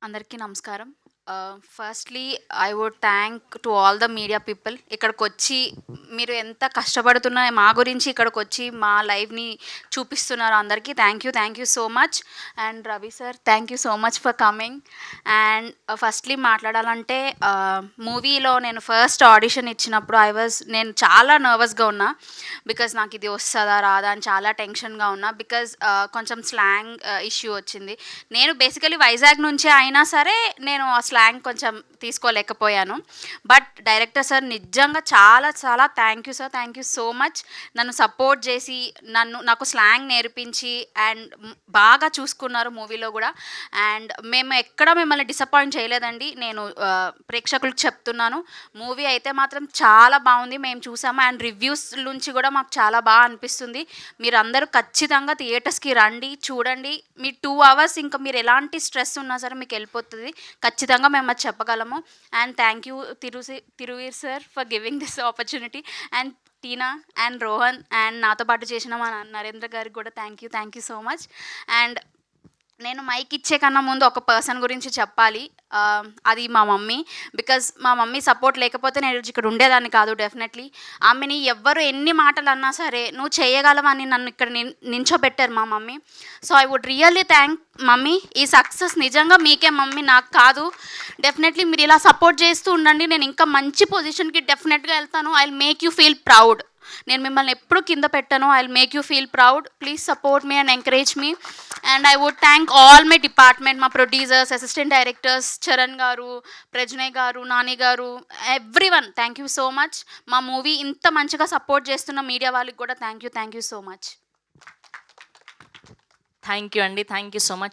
అందరికీ నమస్కారం. Firstly I would thank to all the media people. ఇక్కడికొచ్చి మీరు ఎంత కష్టపడుతున్నా మా గురించి ఇక్కడికొచ్చి మా లైవ్‌ని చూపిస్తున్నారో అందరికీ thank you so much. And Ravi sir thank you so much for coming. And firstly మాట్లాడాలంటే మూవీలో నేను ఫస్ట్ ఆడిషన్ ఇచ్చినప్పుడు నేను చాలా నర్వస్‌గా ఉన్నా. బికాజ్ నాకు ఇది వస్తదా? రాదా? అని చాలా టెన్షన్‌గా ఉన్నా. బికాజ్ కొంచెం స్లాంగ్ ఇష్యూ వచ్చింది. నేను బేసికలీ వైజాగ్ నుంచే అయినా సరే నేను ఆ స్లాంగ్ కొంచెం తీసుకోలేకపోయాను. బట్ డైరెక్టర్ సార్ నిజంగా చాలా చాలా thank you sir. Thank you so much. నన్ను సపోర్ట్ చేసి నాకు స్లాంగ్ నేర్పించి అండ్ బాగా చూసుకున్నారు మూవీలో కూడా. అండ్ మేము ఎక్కడ మిమ్మల్ని డిసప్పాయింట్ చేయలేదండి. నేను ప్రేక్షకులకు చెప్తున్నాను, మూవీ అయితే మాత్రం చాలా బాగుంది. మేము చూసాము అండ్ రివ్యూస్ నుంచి కూడా మాకు చాలా బాగా అనిపిస్తుంది. మీరందరూ ఖచ్చితంగా థియేటర్స్కి రండి, చూడండి. మీ 2 అవర్స్ ఇంకా మీరు ఎలాంటి స్ట్రెస్ ఉన్నా సరే మీకు వెళ్ళిపోతుంది. ఖచ్చితంగా మేము అది చెప్పగలము. And thank you Thiruveer sir for giving this opportunity. And Tina and Rohan and నాతో పాటు చేసిన మా నరేంద్ర గారికి కూడా thank you so much. And నేను మైక్ ఇచ్చే కన్నా ముందు ఒక పర్సన్ గురించి చెప్పాలి. అది మా మమ్మీ. బికాజ్ మా మమ్మీ సపోర్ట్ లేకపోతే నేను ఇక్కడ ఉండేదాన్ని కాదు. డెఫినెట్లీ ఆమెని ఎవ్వరు ఎన్ని మాటలు అన్నా సరే నువ్వు చేయగలవని నన్ను ఇక్కడ నించోబెట్టారు మా mummy. So I would really thank mummy. ఈ సక్సెస్ నిజంగా మీకే మమ్మీ, నాకు కాదు. డెఫినెట్లీ మీరు ఇలా సపోర్ట్ చేస్తూ ఉండండి. నేను ఇంకా మంచి పొజిషన్కి డెఫినెట్గా వెళ్తాను. I will make you feel proud. నేను మిమ్మల్ని ఎప్పుడు కింద పెట్టాను. I will make you feel proud. Please support me and encourage me. And I would thank all my department, మా producers, assistant directors, Charan garu, Prajnay garu, Nani garu, everyone thank you so much. మా movie ఇంత మంచిగా support చేస్తున్న మీడియా వాళ్ళకి కూడా thank you so much. Thank you అండి. Thank you so much.